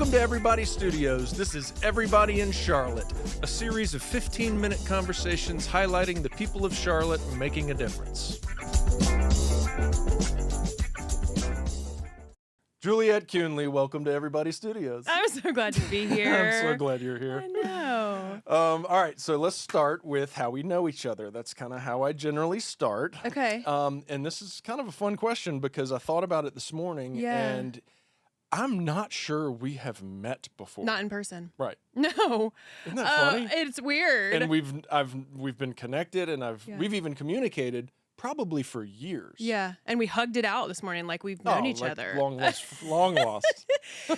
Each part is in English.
Welcome to Everybody Studios. This is Everybody in Charlotte, a series of 15-minute conversations highlighting the people of Charlotte making a difference. Juliet Kuehnle, welcome to Everybody Studios. I'm so glad to be here. I'm so glad you're here. I know. All right, so let's start with how we know each other. That's kind of how I generally start. Okay. And this is kind of a fun question because I thought about it this morning, and I'm not sure we have met before. Not in person. Right. No. Isn't that funny? It's weird. And we've been connected, and we've even communicated probably for years. Yeah, and we hugged it out this morning like we've known each other. Long lost.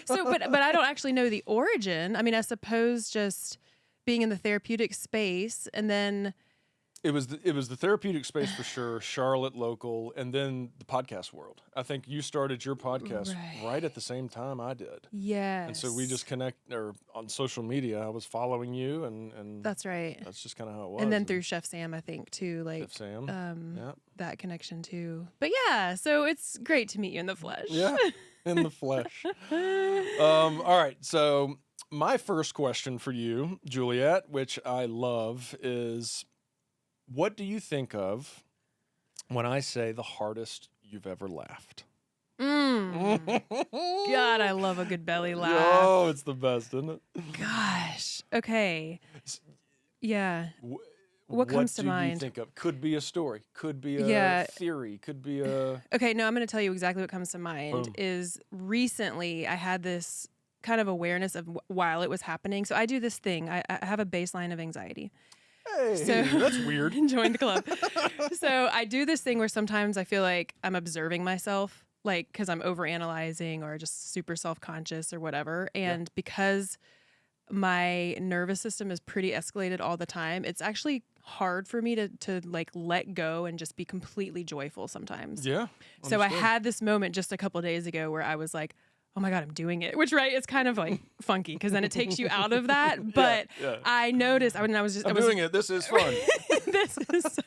So, but I don't actually know the origin. I mean, I suppose just being in the therapeutic space, and then it was the therapeutic space for sure, Charlotte local, and then the podcast world. I think you started your podcast right at the same time I did. Yes. And so we just on social media. I was following you, and that's right. That's just kind of how it was. And then through Chef Sam, I think too, like Chef Sam, that connection too. But yeah, so it's great to meet you in the flesh. Yeah, in the flesh. All right, so my first question for you, Juliet, which I love, is, what do you think of when I say the hardest you've ever laughed? God, I love a good belly laugh. Oh, it's the best, isn't it? Gosh. Okay. Yeah. What comes to mind? What do you think of? Could be a story. Could be a theory. Could be a... Okay, no, I'm going to tell you exactly what comes to mind. Boom. Is recently I had this kind of awareness of while it was happening. So I do this thing. I have a baseline of anxiety. Hey, that's weird. Join the club. So I do this thing where sometimes I feel like I'm observing myself, like because I'm overanalyzing or just super self-conscious or whatever. And because my nervous system is pretty escalated all the time, it's actually hard for me to like let go and just be completely joyful sometimes. Yeah. So I had this moment just a couple of days ago where I was like, oh my God, I'm doing it. Which, it's kind of like funky because then it takes you out of that. But I noticed I was doing it. This is fun. This is so.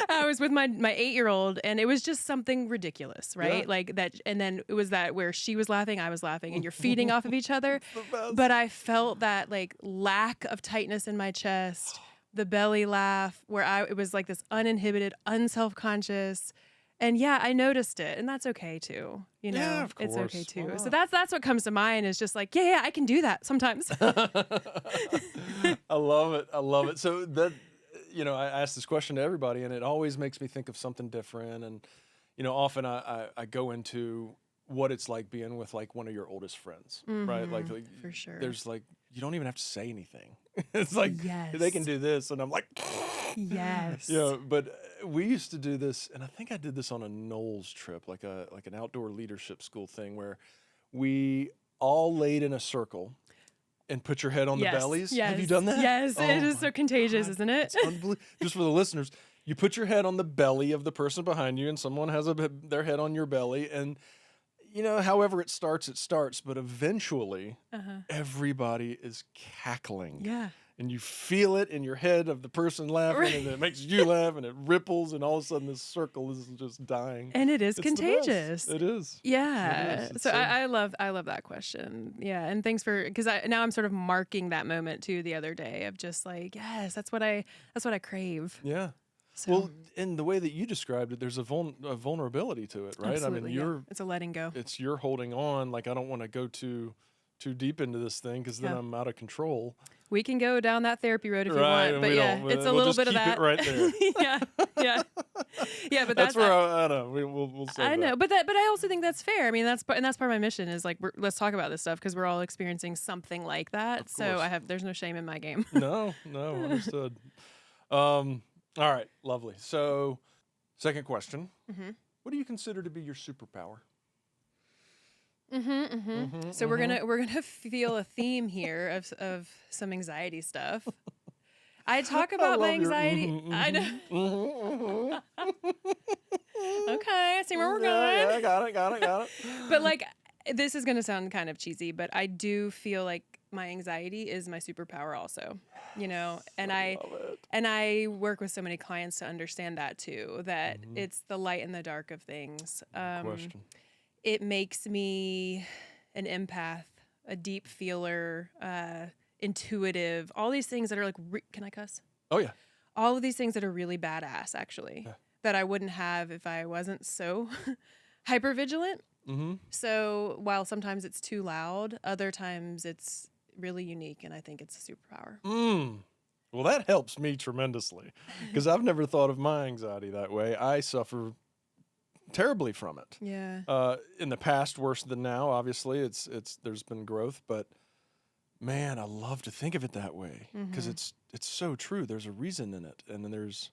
I was with my 8-year-old, and it was just something ridiculous, right? Yeah. Like that, and then it was that where she was laughing, I was laughing, and you're feeding off of each other. It's the best. But I felt that like lack of tightness in my chest, the belly laugh, where it was like this uninhibited, unself-conscious. And I noticed it, and that's okay too. You know, yeah, of course. It's okay too. So that's what comes to mind is just like, I can do that sometimes. I love it. So that, I ask this question to everybody, and it always makes me think of something different. And, often I go into what it's like being with like one of your oldest friends, right? Like for sure. There's like, you don't even have to say anything. It's like, they can do this. And I'm like, yes. But we used to do this, and I think I did this on a Knowles trip, like an outdoor leadership school thing where we all laid in a circle and put your head on the bellies. Yes. Have you done that? Yes, it is so contagious, isn't it? It's unbelievable. Just for the listeners, you put your head on the belly of the person behind you, and someone has their head on your belly, and however it starts, but eventually everybody is cackling. Yeah. And you feel it in your head of the person laughing, and it makes you laugh, and it ripples, and all of a sudden this circle is just dying. And it is contagious. It is. Yeah. It is. So I love that question. Yeah. And thanks because now I'm sort of marking that moment too the other day of just like, yes, that's what I crave. Yeah. So. Well, in the way that you described it, there's a vulnerability to it, right? Absolutely, I mean, it's a letting go. You're holding on. Like, I don't want to go too deep into this thing because then I'm out of control. We can go down that therapy road if you want, but it's a little bit of that. It right there. yeah. But that's where I know we'll say I know, but I also think that's fair. I mean, that's part of my mission is like let's talk about this stuff because we're all experiencing something like that. So there's no shame in my game. No, understood. All right, lovely. So, second question: what do you consider to be your superpower? So we're gonna feel a theme here of some anxiety stuff. I talk about my anxiety. I know. Okay, I see where we're going. Yeah, got it. But like, this is gonna sound kind of cheesy, but I do feel like my anxiety is my superpower also, and I work with so many clients to understand that too, that it's the light and the dark of things. It makes me an empath a deep feeler, intuitive, all these things that are like, can I cuss? Oh yeah. All of these things that are really badass, actually, Yeah. that I wouldn't have if I wasn't so hyper vigilant. Mm-hmm. So while sometimes it's too loud, other times it's really unique, and I think it's a superpower. Well, that helps me tremendously because I've never thought of my anxiety that way. I suffer terribly from it. Yeah. In the past, worse than now. Obviously, there's been growth, but man, I love to think of it that way because it's so true. There's a reason in it, and then there's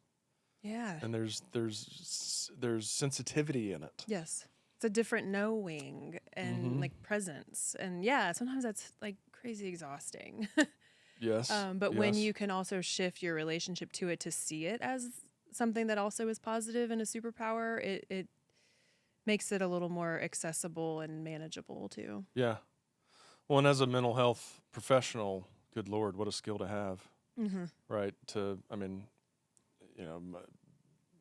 sensitivity in it. Yes. It's a different knowing and like presence, and sometimes that's like crazy exhausting. Yes. But when you can also shift your relationship to it to see it as something that also is positive and a superpower, it makes it a little more accessible and manageable too. Yeah. Well, and as a mental health professional, good Lord, what a skill to have, right?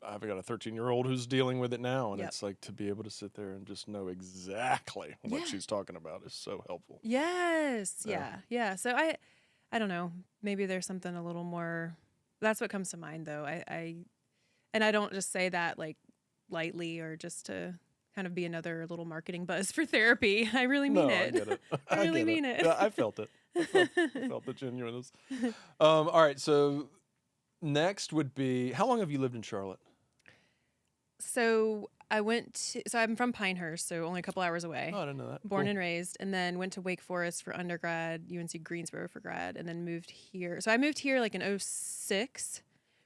I've got a 13-year-old who's dealing with it now, and it's like to be able to sit there and just know exactly what she's talking about is so helpful. Yes. Yeah. So I don't know. Maybe there's something a little more. That's what comes to mind, though. And I don't just say that like lightly or just to kind of be another little marketing buzz for therapy. I really mean it. I get it. I really mean it. Yeah, I felt it. I felt the genuineness. All right. So next would be, how long have you lived in Charlotte? So I'm from Pinehurst, so only a couple hours away. Oh, I didn't know that. Born and raised, and then went to Wake Forest for undergrad, UNC Greensboro for grad, and then moved here. So I moved here like in 2006.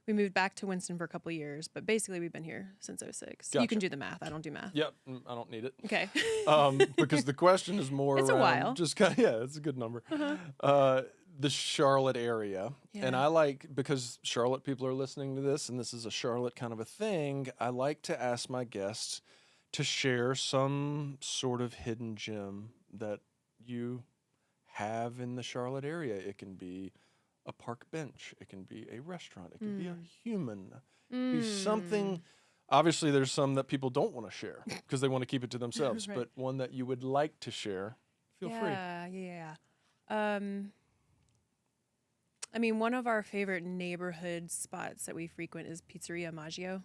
We moved back to Winston for a couple years, but basically we've been here since 2006. Gotcha. You can do the math. I don't do math. Yep, I don't need it. Okay. Because the question is more It's a around while. just kind of, it's a good number. The Charlotte area. Yeah. And I like, because Charlotte people are listening to this, and this is a Charlotte kind of a thing, I like to ask my guests to share some sort of hidden gem that you have in the Charlotte area. It can be a park bench. It can be a restaurant. It can be a human. It can be something. Obviously, there's some that people don't want to share because they want to keep it to themselves, Right. but one that you would like to share, feel free. Yeah. I mean, one of our favorite neighborhood spots that we frequent is Pizzeria Maggio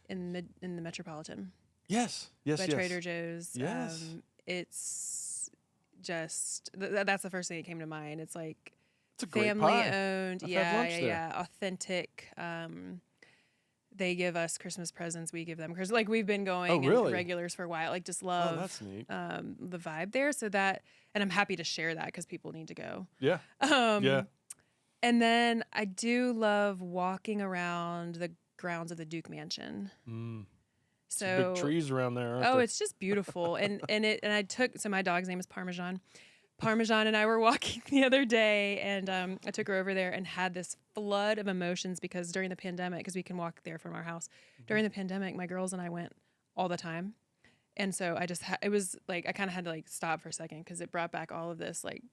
in the Metropolitan. Yes. By Trader Joe's. Yes. It's just that's the first thing that came to mind. It's like It's a great family pie. owned. I've had lunch there. Yeah. Authentic. They give us Christmas presents. We give them because like we've been going really? regulars for a while. Like just love that's neat. the vibe there. So that, and I'm happy to share that because people need to go. Yeah. Yeah. And then I do love walking around the grounds of the Duke Mansion. So Some big trees around there. Aren't there? it's just beautiful. and my dog's name is Parmesan. Parmesan and I were walking the other day, and I took her over there and had this flood of emotions because during the pandemic, because we can walk there from our house, during the pandemic, my girls and I went all the time. And so I just, it was like, I kind of had to like stop for a second because it brought back all of this, like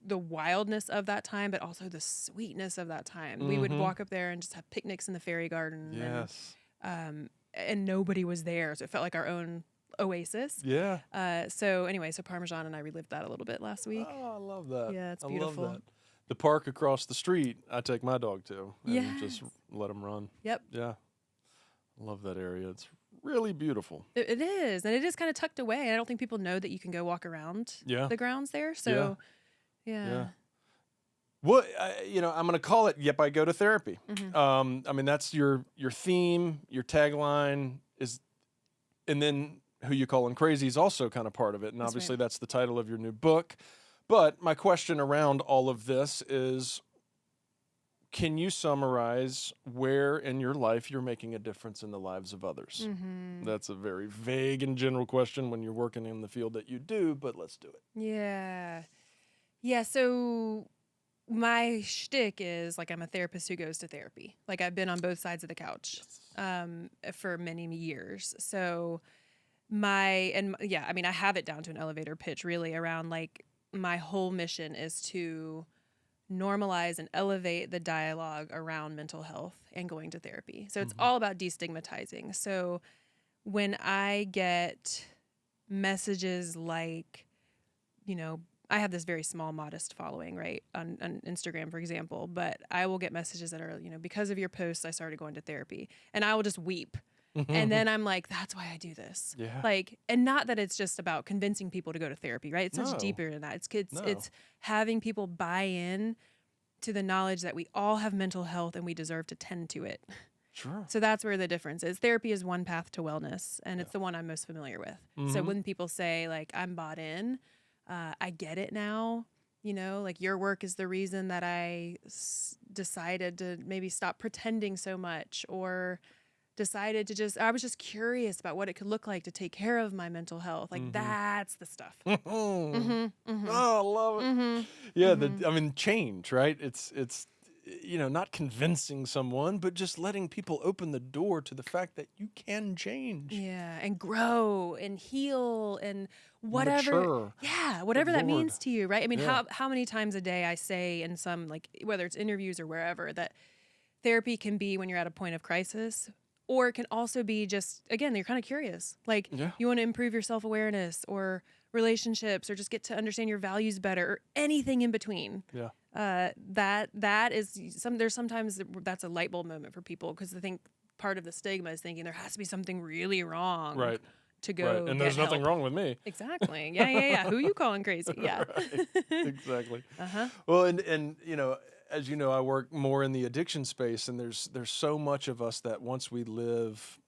the wildness of that time, but also the sweetness of that time. We would walk up there and just have picnics in the fairy garden. Yes. And nobody was there. So it felt like our own oasis. Yeah. So Parmesan and I relived that a little bit last week. Oh, I love that. Yeah, it's I beautiful. love that. The park across the street, I take my dog to and just let him run. Yep. Yeah. I love that area. It's really beautiful. It is. And it is kind of tucked away. I don't think people know that you can go walk around the grounds there. So, yeah. Well, I'm going to call it, yep, I go to therapy. I mean, that's your theme, your tagline is, and then Who You Callin' Crazy is also kind of part of it. And obviously that's the title of your new book. But my question around all of this is, can you summarize where in your life you're making a difference in the lives of others? That's a very vague and general question when you're working in the field that you do, but let's do it. Yeah. Yeah. So my shtick is like I'm a therapist who goes to therapy. Like I've been on both sides of the couch for many years. So I have it down to an elevator pitch really around like my whole mission is to normalize and elevate the dialogue around mental health and going to therapy. So it's all about destigmatizing. So when I get messages like, I have this very small, modest following, right, on Instagram, for example, but I will get messages that are, because of your posts, I started going to therapy, and I will just weep. And then I'm like, that's why I do this. Yeah. Like, and not that it's just about convincing people to go to therapy, right? It's No. much deeper than that. No. It's having people buy in to the knowledge that we all have mental health and we deserve to tend to it. Sure. So that's where the difference is. Therapy is one path to wellness, and it's the one I'm most familiar with. So when people say, like, I'm bought in, I get it now. Like, your work is the reason that I decided to maybe stop pretending so much, or decided to I was just curious about what it could look like to take care of my mental health. Like, that's the stuff. Oh, I love it. Yeah, change, right? It's not convincing someone, but just letting people open the door to the fact that you can change. Yeah, and grow and heal and whatever. Mature. Yeah, whatever that means to you, right? I mean, Yeah. how many times a day I say in some, like, whether it's interviews or wherever, that therapy can be when you're at a point of crisis, or it can also be just, again, you're kind of curious. Like, you want to improve your self-awareness or relationships, or just get to understand your values better, or anything in between. Yeah. That is there's sometimes that's a light bulb moment for people, because I think part of the stigma is thinking there has to be something really wrong Right. to go Right. And there's get nothing help. wrong with me. Exactly. Yeah. Who you calling crazy? Yeah. Right. Exactly. Uh-huh. Well, and as you know, I work more in the addiction space, and there's so much of us that once we live,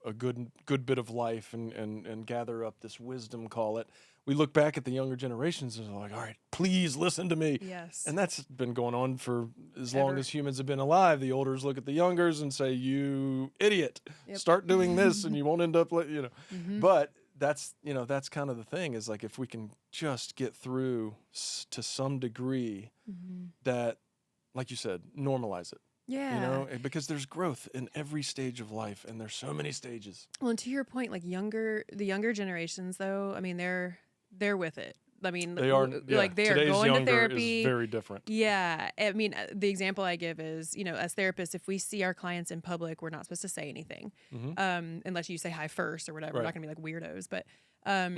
a good bit of life and gather up this wisdom, call it, we look back at the younger generations and are like, all right, please listen to me. Yes. And that's been going on for as Ever. long as humans have been alive. The olders look at the youngers and say, you idiot, Yep. start doing this and you won't end up But that's kind of the thing, is like, if we can just get through to some degree that, like you said, normalize it. Yeah. Because there's growth in every stage of life, and there's so many stages. Well, and to your point, like, the younger generations, though, I mean, they're with it. I mean, They are, like, they are today's going to younger therapy. is very different. Yeah. I mean, the example I give is, as therapists, if we see our clients in public, we're not supposed to say anything, unless you say hi first or whatever. We're not going to be like weirdos, but yeah,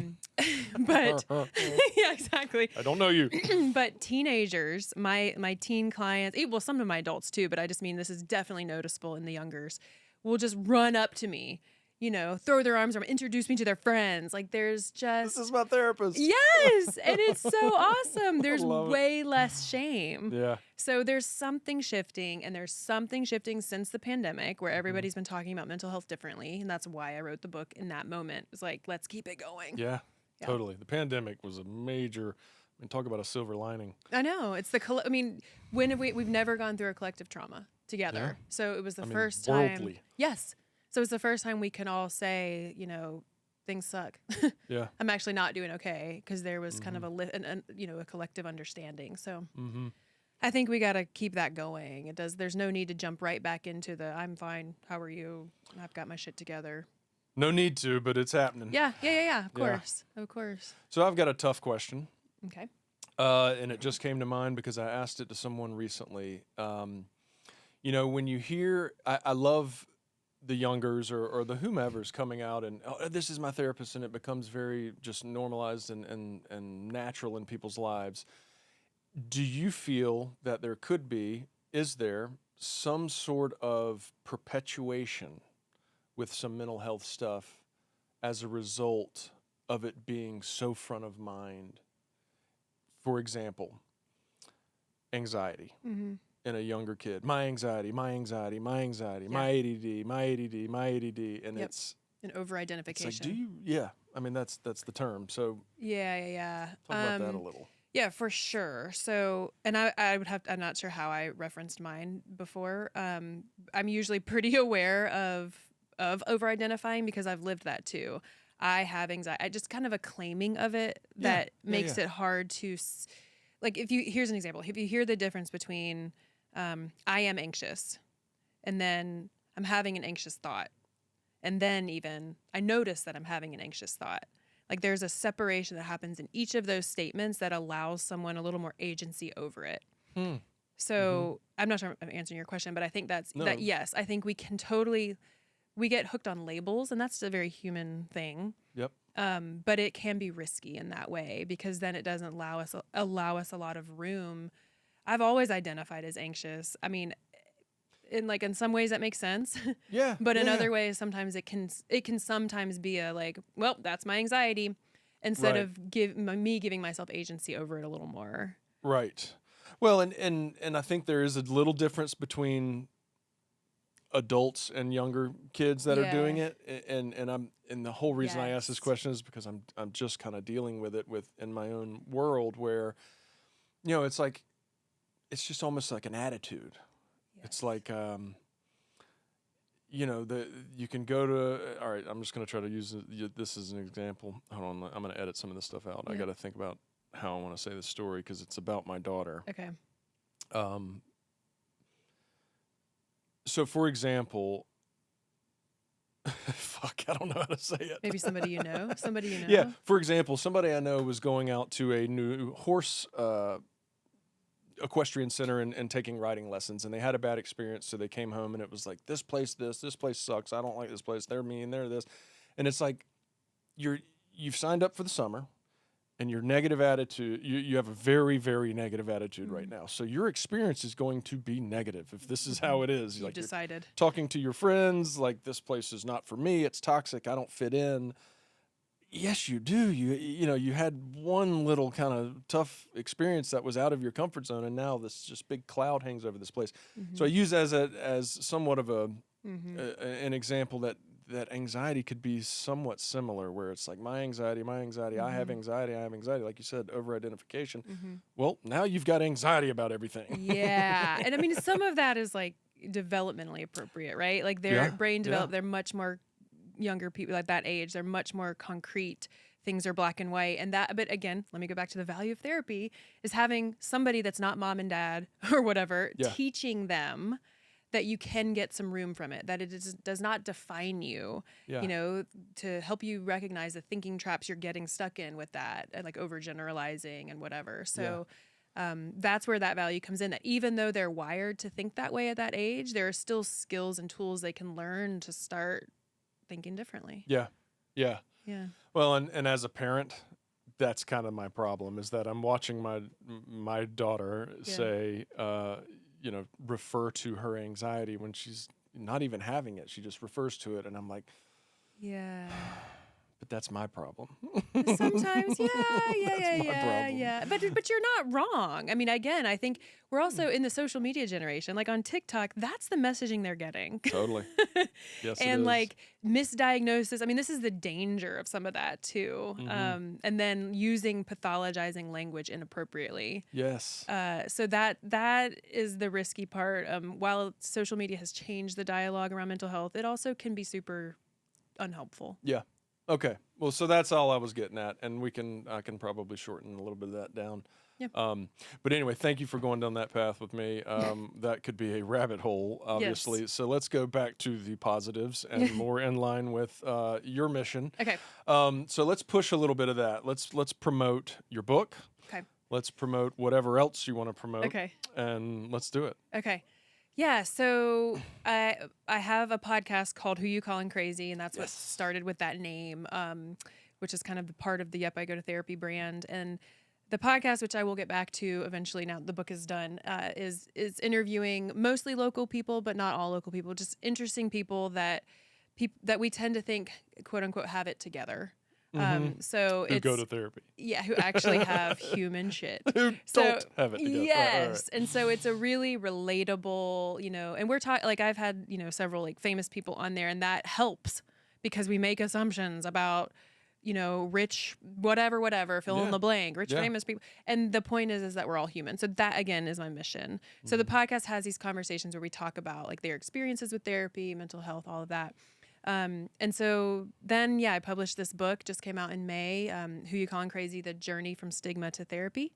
exactly. I don't know you. But teenagers, my teen clients, well, some of my adults too, but I just mean this is definitely noticeable in the youngers, will just run up to me, throw their arms around, introduce me to their friends. Like, there's just... This is my therapist. Yes, and it's so awesome. There's love it. way less shame. Yeah. So there's something shifting, and there's something shifting since the pandemic, where everybody's been talking about mental health differently, and that's why I wrote the book in that moment. It's like, let's keep it going. Yeah, totally. The pandemic was a major... talk about a silver lining. I know. It's when have we've never gone through a collective trauma together. Yeah. So it was the first time. Worldly. Yes. So it's the first time we can all say, things suck. Yeah. I'm actually not doing okay, because there was kind of a collective understanding. So I think we got to keep that going. There's no need to jump right back into the I'm fine. How are you? I've got my shit together. No need to, but it's happening. Yeah. Of course. Of course. So I've got a tough question. Okay. And it just came to mind because I asked it to someone recently. When you hear, I love the youngers or the whomevers coming out and, oh, this is my therapist, and it becomes very just normalized and natural in people's lives. Do you feel that is there some sort of perpetuation with some mental health stuff as a result of it being so front of mind? For example, anxiety in a younger kid. My anxiety, my ADD, my ADD, and it's an over-identification. It's like, that's the term. So yeah. Talk about that a little. Yeah, for sure. So, and I'm not sure how I referenced mine before. I'm usually pretty aware of over-identifying, because I've lived that too. I have anxiety. Just kind of a claiming of it that makes it hard to, like, here's an example. If you hear the difference between, I am anxious, and then I'm having an anxious thought, and then even I notice that I'm having an anxious thought. Like, there's a separation that happens in each of those statements that allows someone a little more agency over it. So I'm not sure I'm answering your question, but I think yes, I think we can we get hooked on labels, and that's a very human thing. Yep. But it can be risky in that way because then it doesn't allow us a lot of room. I've always identified as anxious. I mean, in some ways that makes sense. Yeah. But in yeah. other ways, sometimes it can sometimes be a like, well, that's my anxiety, instead Right. of me giving myself agency over it a little more. Right. Well, and I think there is a little difference between adults and younger kids that are doing Yeah. it, and the whole reason I ask this Yes. question is because I'm just kind of dealing with it in my own world where, you know, it's like it's just almost like an attitude. It's like you know, you can go to, all right, I'm just going to try to use this as an example. Hold on, I'm going to edit some of this stuff out. I Yeah. got to think about how I want to say this story because it's about my daughter. Okay. So for example, fuck, I don't know how to say it. Maybe somebody you know. Somebody you know. Yeah, for example, somebody I know was going out to a new horse equestrian center and taking riding lessons, and they had a bad experience, so they came home and it was like, this place sucks, I don't like this place, they're mean, they're this. And it's like you've signed up for the summer and your negative attitude, you have a very, very negative attitude right now, so your experience is going to be negative if this is how it is. You Like, you're decided. talking to your friends like, this place is not for me, it's toxic, I don't fit in. Yes, you do. You know, you had one little kind of tough experience that was out of your comfort zone, and now this just big cloud hangs over this place. So I use as somewhat of an example that anxiety could be somewhat similar, where it's like my anxiety, I have anxiety, like you said, over identification. Well, now you've got anxiety about everything. Yeah. And I mean, some of that is like developmentally appropriate, right? Like their Yeah, brain yeah. develop, they're much more younger people like that age, they're much more concrete. Things are black and white. And that, but again, let me go back to the value of therapy is having somebody that's not mom and dad or whatever, Yeah. teaching them that you can get some room from it, that does not define you, Yeah. you know, to help you recognize the thinking traps you're getting stuck in with that, and like overgeneralizing and whatever. So that's where that value comes in, that even though they're wired to think that way at that age, there are still skills and tools they can learn to start thinking differently. Yeah. Yeah. Yeah. Well, and as a parent, that's kind of my problem, is that I'm watching my daughter say, you know, refer to her anxiety when she's not even having it. She just refers to it, and I'm like, Yeah. but that's my problem. Sometimes, yeah. problem. But you're not wrong. I mean, again, I think we're also in the social media generation. Like on TikTok, that's the messaging they're getting. Totally. Yes, it And is. like misdiagnosis. I mean, this is the danger of some of that too. And then using pathologizing language inappropriately. Yes. So that is the risky part. While social media has changed the dialogue around mental health, it also can be super unhelpful. Yeah. Okay. Well, so that's all I was getting at, and I can probably shorten a little bit of that down. Yep. But anyway, thank you for going down that path with me. That could be a rabbit hole, obviously. Yes. So let's go back to the positives and more in line with your mission. Okay. So let's push a little bit of that. Let's promote your book. Okay. Let's promote whatever else you want to promote. Okay. And let's do it. Okay. Yeah, so I have a podcast called Who You Calling Crazy, and that's what started with that name, which is kind of the part of the Yep, I Go to Therapy brand. And the podcast, which I will get back to eventually now the book is done, is interviewing mostly local people, but not all local people, just interesting people that we tend to think, quote unquote, have it together. So Who it's go to therapy. Yeah, who actually have human shit. Who don't have it together. Yes. Right. And so it's a really relatable, you know, and we're talking, like I've had, you know, several like famous people on there, and that helps because we make assumptions about, you know, rich, whatever, fill in the blank, rich, famous people. And the point is that we're all human. So that again is my mission. So the podcast has these conversations where we talk about like their experiences with therapy, mental health, all of that. And so then, I published this book, just came out in May, Who You Calling Crazy, The Journey from Stigma to Therapy.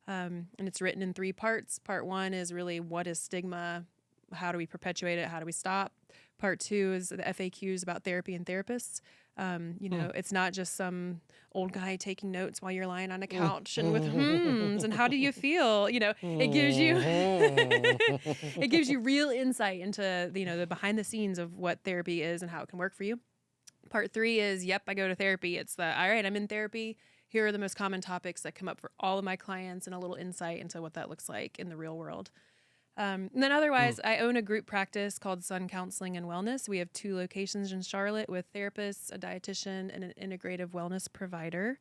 And it's written in 3 parts. Part 1 is really, what is stigma? How do we perpetuate it? How do we stop? Part 2 is the FAQs about therapy and therapists. You know, it's not just some old guy taking notes while you're lying on a couch and with and how do you feel? You know, it gives you real insight into, you know, the behind the scenes of what therapy is and how it can work for you. Part 3 is, yep, I go to therapy. It's all right, I'm in therapy. Here are the most common topics that come up for all of my clients and a little insight into what that looks like in the real world. And then otherwise, I own a group practice called Sun Counseling and Wellness. We have 2 locations in Charlotte with therapists, a dietitian, and an integrative wellness provider.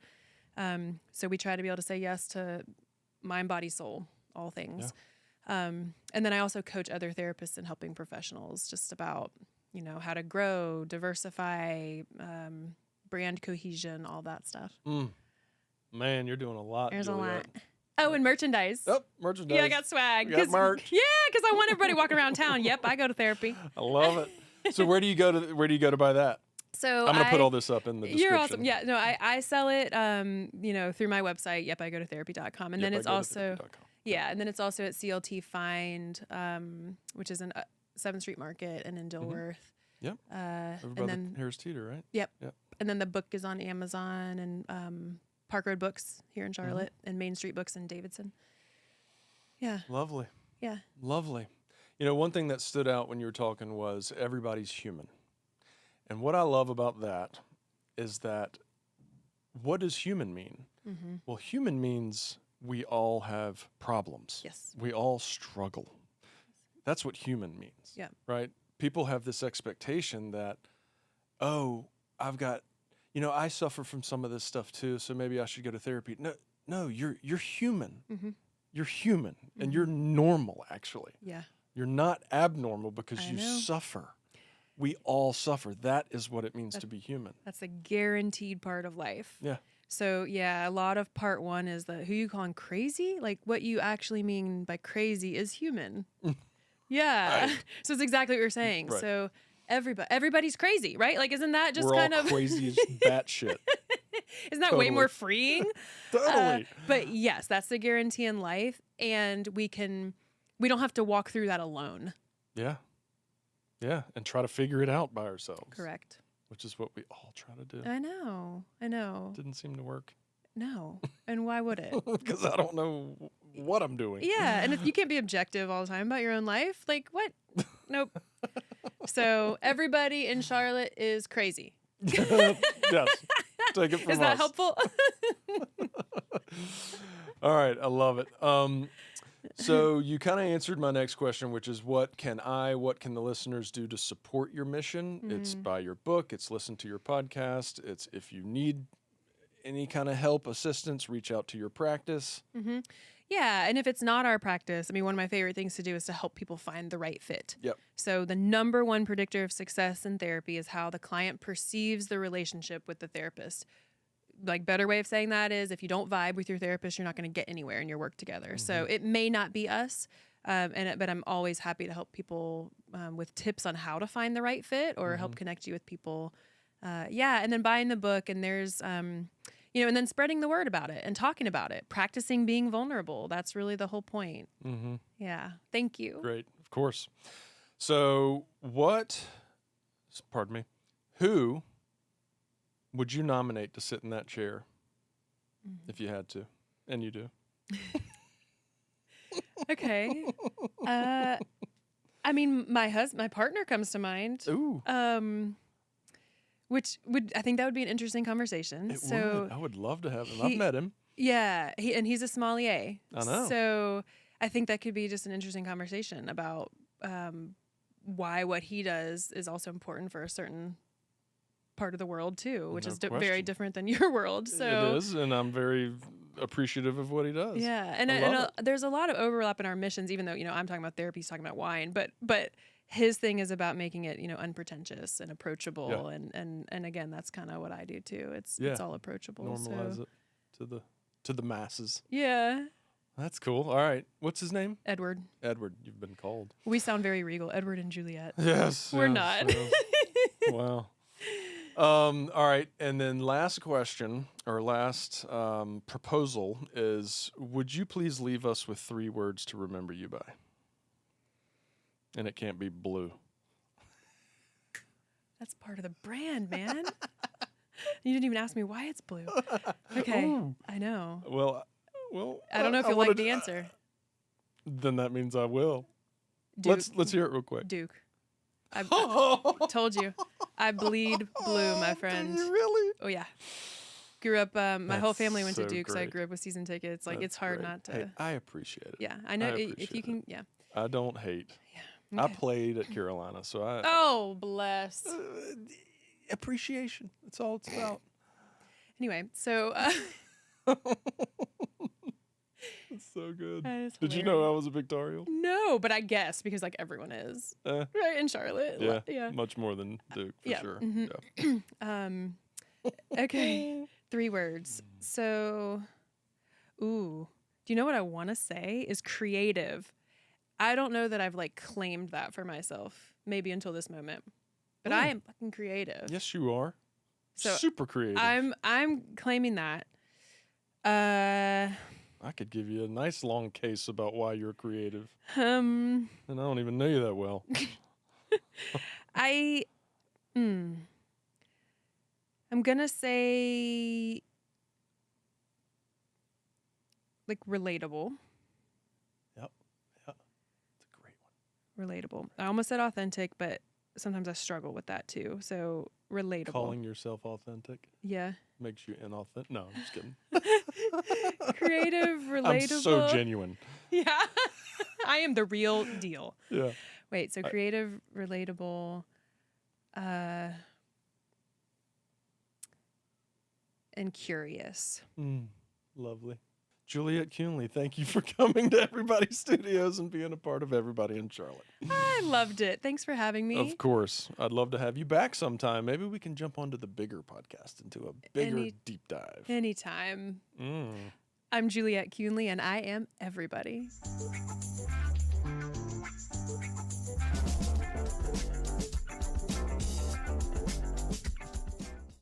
So we try to be able to say yes to mind, body, soul, all things. Yeah. And then I also coach other therapists and helping professionals just about, how to grow, diversify, brand cohesion, all that stuff. Man, you're doing a lot. There's Juliet. a lot. Oh, and merchandise. Oh, merchandise. Yeah, I got swag. You got merch. Yeah, because I want everybody walking around town. Yep, I go to therapy. I love it. So where do you go to buy that? So I'm gonna put all this up in the description. You're awesome. Yeah, no, I sell it through my website, yepigototherapy.com. And then it's also and then it's also at CLT Find, which is in 7th Street Market and in Dilworth. Yep. And then Harris Teeter, right? Yep. And then the book is on Amazon and Park Road Books here in Charlotte and Main Street Books in Davidson. Yeah. Lovely. Yeah. Lovely. One thing that stood out when you were talking was everybody's human. And what I love about that is that what does human mean? Well, human means we all have problems. Yes. We all struggle. That's what human means. Yeah. Right? People have this expectation that, I've got, I suffer from some of this stuff too, so maybe I should go to therapy. No, you're human. You're human, and you're normal, actually. Yeah. You're not abnormal because you know. suffer. We all suffer. That is what it means to be human. That's a guaranteed part of life. Yeah. So, yeah, a lot of part 1 is who you calling crazy? Like, what you actually mean by crazy is human. Yeah. Right. So it's exactly what you're saying. Right. So everybody's crazy, right? Like, isn't that just We're kind all of crazy as batshit? Isn't that way more freeing? Totally. But yes, that's the guarantee in life. And we don't have to walk through that alone. Yeah. Yeah. And try to figure it out by ourselves. Correct. Which is what we all try to do. I know. Didn't seem to work. No. And why would it? Because I don't know what I'm doing. Yeah. And if you can't be objective all the time about your own life, like what? Nope. So everybody in Charlotte is crazy. Yes. Take it from us. Is that helpful? All right. I love it. So you kind of answered my next question, which is what can the listeners do to support your mission? It's buy your book. It's listen to your podcast. It's if you need any kind of help, assistance, reach out to your practice. Yeah. And if it's not our practice, one of my favorite things to do is to help people find the right fit. Yep. So the number 1 predictor of success in therapy is how the client perceives the relationship with the therapist. Like, better way of saying that is if you don't vibe with your therapist, you're not going to get anywhere in your work together. So it may not be us, but I'm always happy to help people with tips on how to find the right fit or help connect you with people. And then buying the book, and there's, and then spreading the word about it and talking about it, practicing being vulnerable. That's really the whole point. Yeah. Thank you. Great. Of course. So who would you nominate to sit in that chair if you had to? And you do. Okay. My partner comes to mind. Ooh. Which I think that would be an interesting conversation. It would. I would love to have him. I've met him. Yeah. He's a sommelier. I know. So I think that could be just an interesting conversation about why what he does is also important for a certain part of the world too, which is very different than your world. So it is, and I'm very appreciative of what he does. Yeah, and there's a lot of overlap in our missions, even though I'm talking about therapy, he's talking about wine, but his thing is about making it unpretentious and approachable, and again, that's kind of what I do too. It's all approachable. Normalize it to the masses. Yeah. That's cool. All right. What's his name? Edward. Edward, you've been called. We sound very regal. Edward and Juliet. Yes. We're not. Yes. Wow. All right. And then last question or last proposal is, would you please leave us with 3 words to remember you by? And it can't be blue. That's part of the brand, man. You didn't even ask me why it's blue. Okay. Ooh. I know. Well, I don't know if you'll like the answer. Then that means I will. Duke. Let's hear it real quick. Duke. I told you. I bleed blue, my Do friend. you really? Oh yeah. Grew up. My whole That's family went to so Duke, so I great. grew up with season tickets. Like That's it's hard great. not to. Hey, I appreciate it. Yeah, I know. I If appreciate you can, it. yeah. I don't hate. Yeah. I Okay. played at Carolina, so I Oh, bless. appreciation. That's all it's about. Anyway, so It's so good. that is Did you know I hilarious. was a big Tar Heel? No, but I guess because like everyone is right in Charlotte. Yeah, Yeah. much more than Duke for Yeah, sure. mhm. Yeah. Okay. 3 words. So, do you know what I want to say is creative? I don't know that I've like claimed that for myself, maybe until this moment, but I am fucking creative. Yes, you are. So super creative. I'm claiming that. I could give you a nice long case about why you're creative, Um, and I don't even know you that well. I'm gonna say like relatable. Yep. Yeah. It's a great one. Relatable. I almost said authentic, but sometimes I struggle with that too. So relatable. Calling yourself authentic Yeah. makes you inauthentic. No, I'm just kidding. Creative, relatable. I'm so genuine. Yeah. I am the real deal. Yeah. Wait, so creative, relatable, and curious. Lovely. Juliet Kuehnle, thank you for coming to Everybody Studios and being a part of Everybody in Charlotte. I loved it. Thanks for having me. Of course. I'd love to have you back sometime. Maybe we can jump onto the bigger podcast, into a bigger deep dive. Anytime. I'm Juliet Kuehnle, and I am everybody.